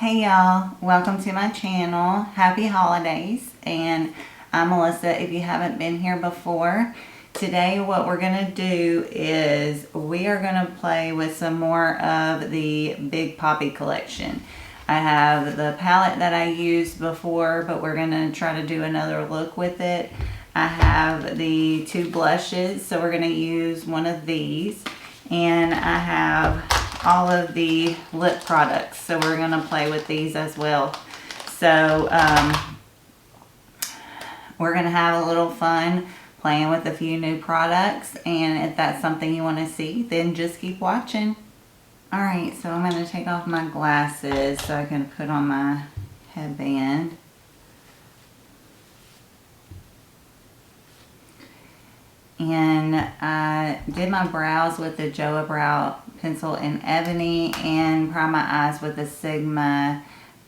Hey y'all, welcome to my channel. Happy holidays, and I'm Melissa if you haven't been here before. Today what we're going to do is we are going to play with some more of the Big Poppy collection. I have the palette that I used before, but we're going to try to do another look with it. I have the two blushes, so we're going to use one of these, and I have all of the lip products, so we're going to play with these as well. So we're going to have a little fun playing with a few new products, and if that's something you want to see, then just keep watching. Alright, so I'm going to take off my glasses so I can put on my headband. And I did my brows with the Joa Brow Pencil in Ebony and primed my eyes with the Sigma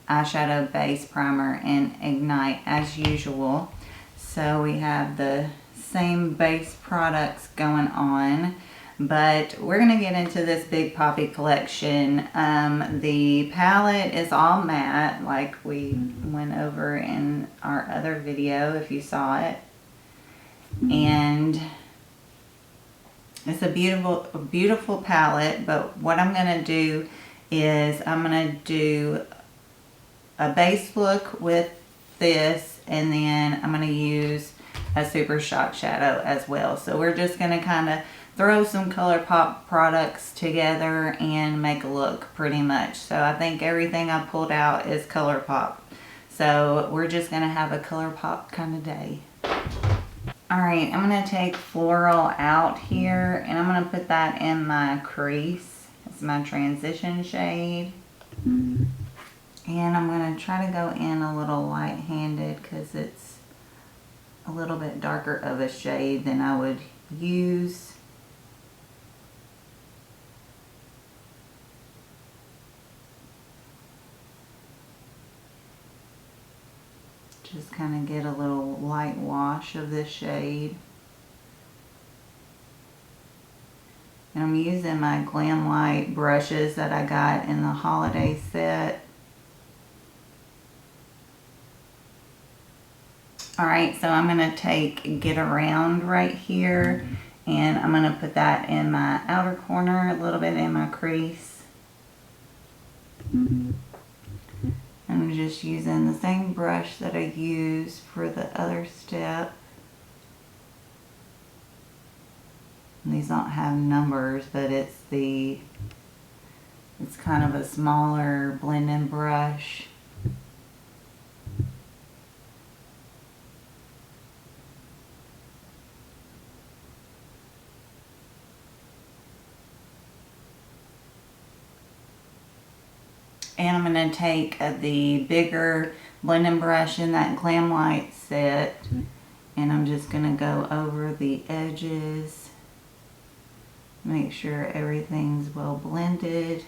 eyeshadow base primer in Ignite as usual. So we have the same base products going on, but we're going to get into this Big Poppy collection. The palette is all matte like we went over in our other video if you saw it. And it's a beautiful palette, but what I'm going to do is I'm going to do a base look with this, and then I'm going to use a Super Shock shadow as well. So we're just going to kind of throw some Colourpop products together and make a look pretty much. So I think everything I pulled out is Colourpop. So we're just going to have a Colourpop kind of day. Alright, I'm going to take Floral out here, and I'm going to put that in my crease. It's my transition shade. And I'm going to try to go in a little light-handed because it's a little bit darker of a shade than I would use. Just kind of get a little light wash of this shade. And I'm using my Glam Light brushes that I got in the holiday set. Alright, so I'm going to take Get Around right here, and I'm going to put that in my outer corner, a little bit in my crease. I'm just using the same brush that I used for the other step. And these don't have numbers, but it's kind of a smaller blending brush. And I'm going to take the bigger blending brush in that Glam Light set, and I'm just going to go over the edges, make sure everything's well blended.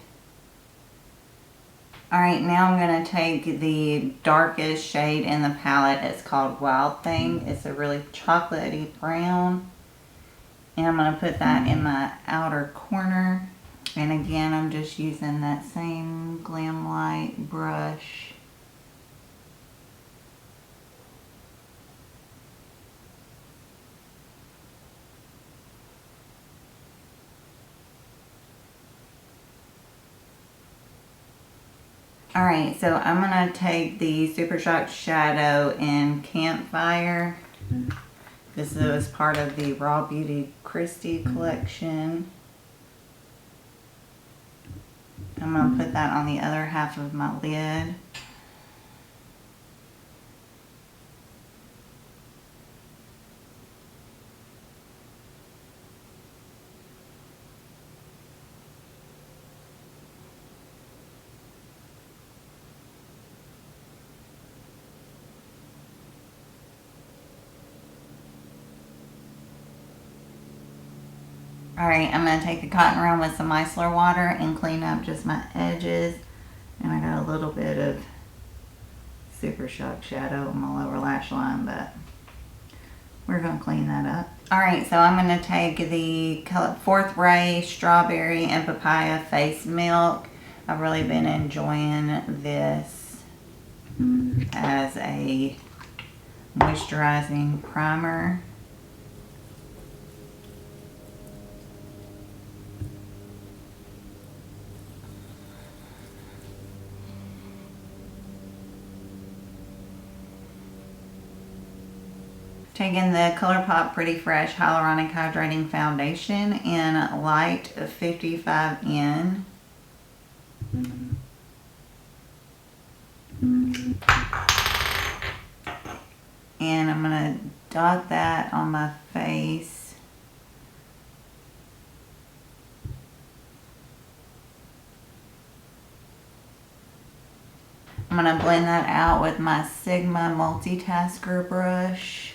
Alright, now I'm going to take the darkest shade in the palette. It's called Wild Thing. It's a really chocolatey brown, and I'm going to put that in my outer corner. And again, I'm just using that same Glam Light brush. Alright, so I'm going to take the Super Shock shadow in Campfire. This was part of the Raw Beauty Christie collection. I'm going to put that on the other half of my lid. Alright, I'm going to take the cotton round with some micellar water and clean up just my edges. And I got a little bit of Super Shock shadow on my lower lash line, but we're going to clean that up. Alright, so I'm going to take the Fourth Ray Strawberry and Papaya Face Milk I've really been enjoying this as a moisturizing primer. Taking the Colourpop Pretty Fresh Hyaluronic Hydrating Foundation in Light 55N. And I'm going to dot that on my face. I'm going to blend that out with my Sigma multitasker brush.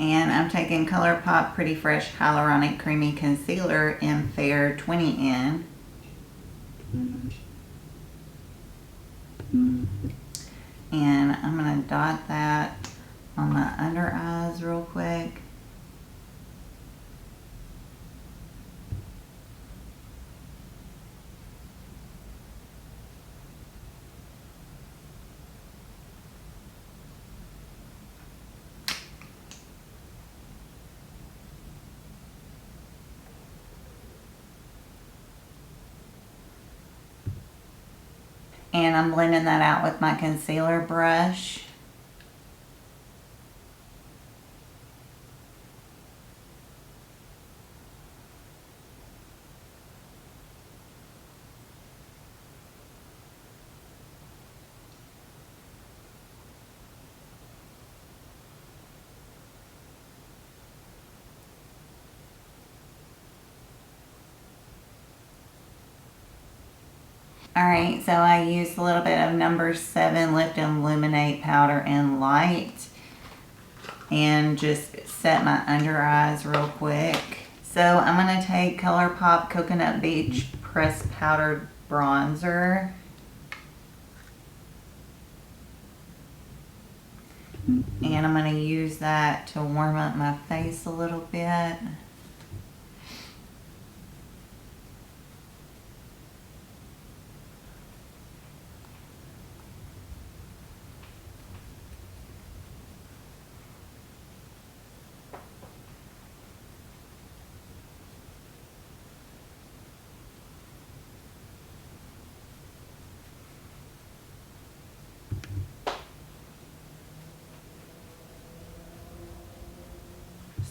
And I'm taking Colourpop Pretty Fresh Hyaluronic Creamy Concealer in Fair 20N. And I'm going to dot that on my under eyes real quick. And I'm blending that out with my concealer brush. Alright, so I used a little bit of number 7 Lift and Illuminate powder in light and just set my under eyes real quick. So I'm going to take Colourpop Coconut Beach Pressed Powdered Bronzer. And I'm going to use that to warm up my face a little bit.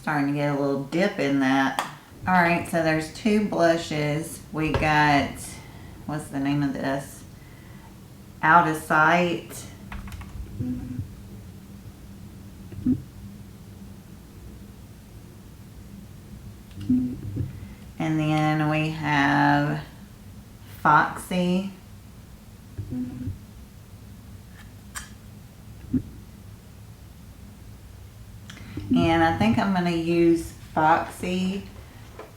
Starting to get a little dip in that. Alright, so there's 2 blushes. We got, what's the name of this? Out of Sight. And then we have Foxy. And I think I'm going to use Foxy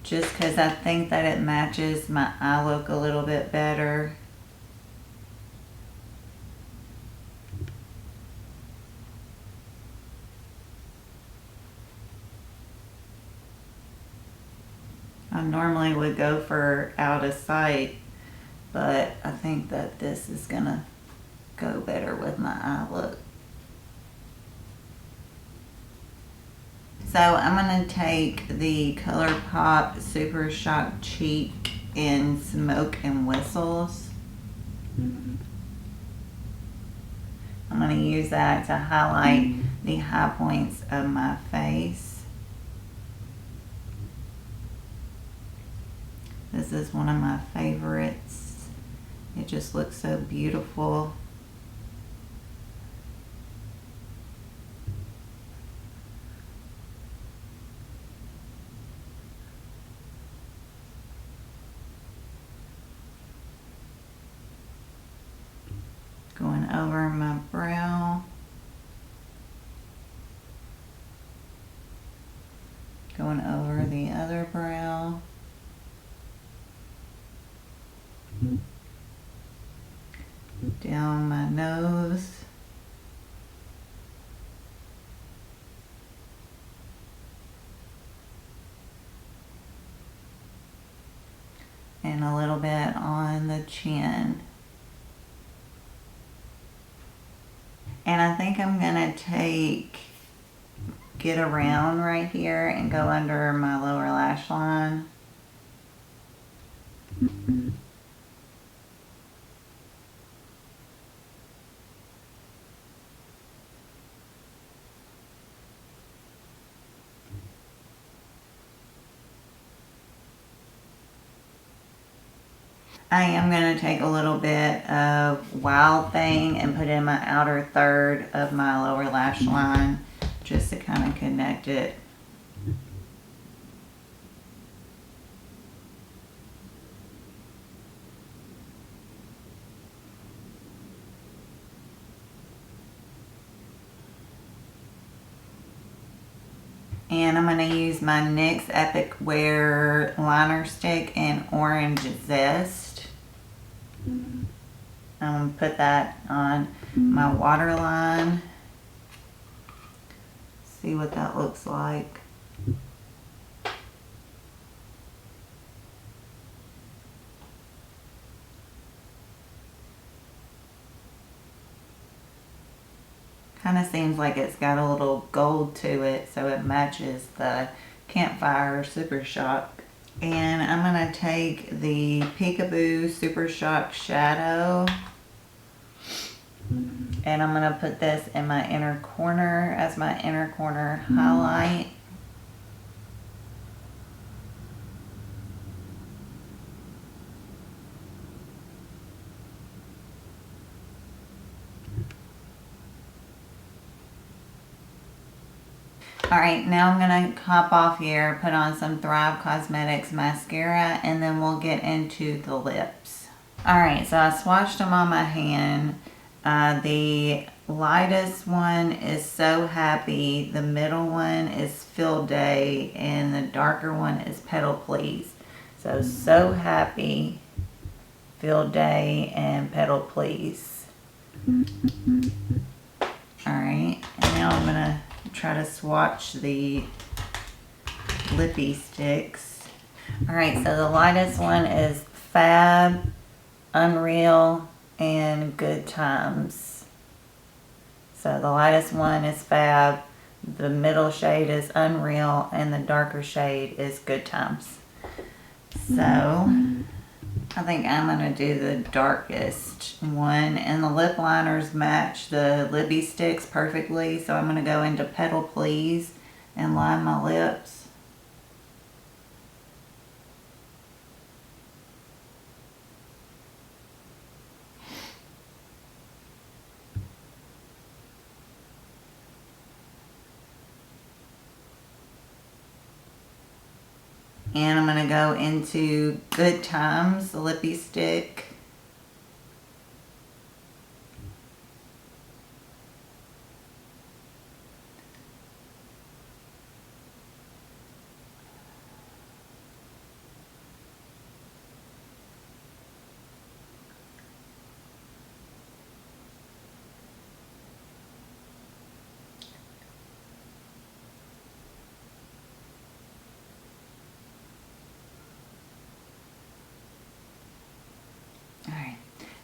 just because I think that it matches my eye look a little bit better. I normally would go for Out of Sight, but I think that this is going to go better with my eye look. So I'm going to take the Colourpop Super Shock Cheek in Smoke and Whistles. I'm going to use that to highlight the high points of my face. This is one of my favorites. It just looks so beautiful. Going over my brow. Going over the other brow. Down my nose. And a little bit on the chin. And I think I'm gonna get around right here and go under my lower lash line. I am going to take a little bit of Wild Thing and put it in my outer third of my lower lash line just to kind of connect it. And I'm going to use my NYX Epic Wear liner stick in Orange Zest. I'm going to put that on my waterline. See what that looks like. Kind of seems like it's got a little gold to it, so it matches the Campfire Super Shock. And I'm going to take the Peekaboo Super Shock Shadow, and I'm going to put this in my inner corner as my inner corner highlight. Alright, now I'm going to hop off here, put on some Thrive Cosmetics mascara, and then we'll get into the lips. Alright, so I swatched them on my hand. The lightest one is So Happy, the middle one is Field Day, and the darker one is Petal Please. So Happy, Field Day, and Petal Please. Alright, and now I'm going to try to swatch the lippy sticks. Alright, so the lightest one is Fab, Unreal, and Good Times. So the lightest one is Fab, the middle shade is Unreal, and the darker shade is Good Times. So I think I'm going to do the darkest one, and the lip liners match the lippy sticks perfectly, so I'm going to go into Petal Please and line my lips. And I'm going to go into Good Times, the lippy stick.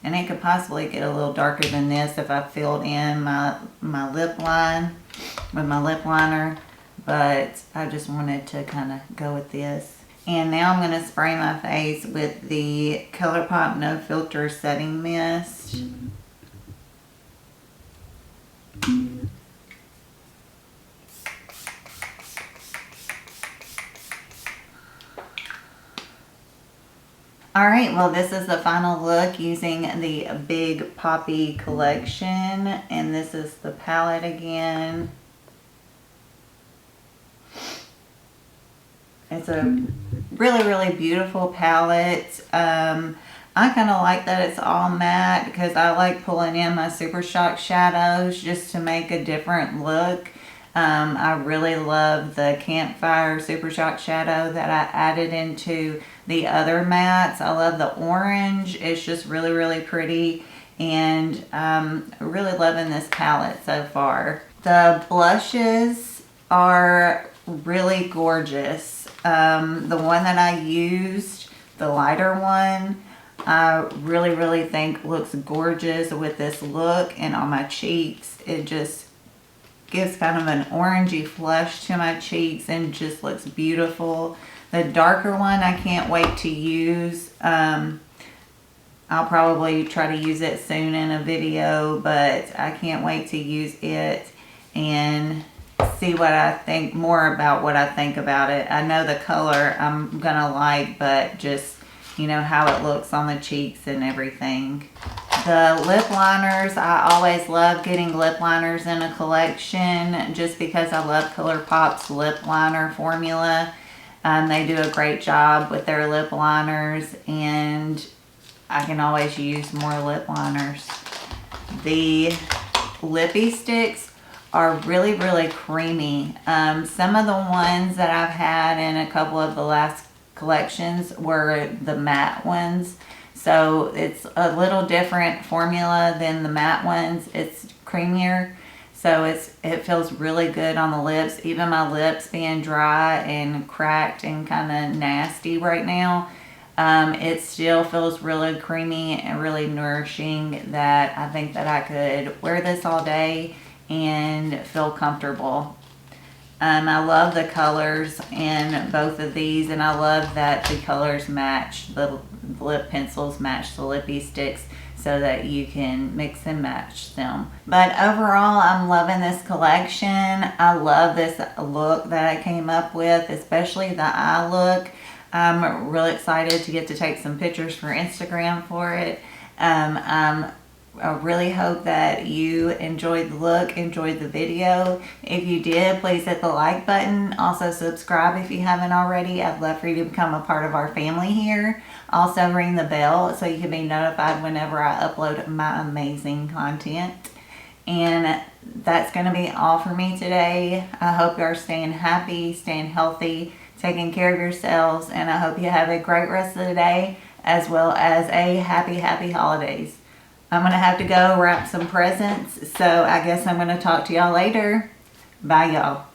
And it could possibly get a little darker than this if I filled in my lip line with my lip liner, but I just wanted to kind of go with this. And now I'm going to spray my face with the Colourpop No Filter Setting Mist. Alright, well this is the final look using the Big Poppy collection, and this is the palette again. It's a really beautiful palette. I kind of like that it's all matte because I like pulling in my Super Shock shadows just to make a different look. I really love the Campfire Super Shock Shadow that I added into the other mattes. I love the orange. It's just really, really pretty. And really loving this palette so far. The blushes are really gorgeous. The one that I used, the lighter one, I really, really think looks gorgeous with this look and on my cheeks. It just gives kind of an orangey flush to my cheeks and just looks beautiful. The darker one I can't wait to use. I'll probably try to use it soon in a video, but I can't wait to use it and see what I think more about what I think about it. I know the color I'm gonna like, but just, you know, how it looks on the cheeks and everything. The lip liners, I always love getting lip liners in a collection just because I love Colourpop's lip liner formula. They do a great job with their lip liners, and I can always use more lip liners. The lippy sticks are really, really creamy. Some of the ones that I've had in a couple of the last collections were the matte ones. So it's a little different formula than the matte ones. It's creamier. So it feels really good on the lips. Even my lips being dry and cracked and kind of nasty right now, it still feels really creamy and really nourishing, that I think that I could wear this all day and feel comfortable. I love the colors in both of these, and I love that the colors match, the lip pencils match the lippy sticks, so that you can mix and match them. But overall, I'm loving this collection. I love this look that I came up with, especially the eye look. I'm really excited to get to take some pictures for Instagram for it. I really hope that you enjoyed the look, enjoyed the video. If you did, please hit the like button. Also subscribe if you haven't already. I'd love for you to become a part of our family here. Also ring the bell so you can be notified whenever I upload my amazing content. And that's going to be all for me today. I hope you are staying happy, staying healthy, taking care of yourselves, and I hope you have a great rest of the day, as well as a happy holidays. I'm going to have to go wrap some presents, so I guess I'm going to talk to y'all later. Bye, y'all.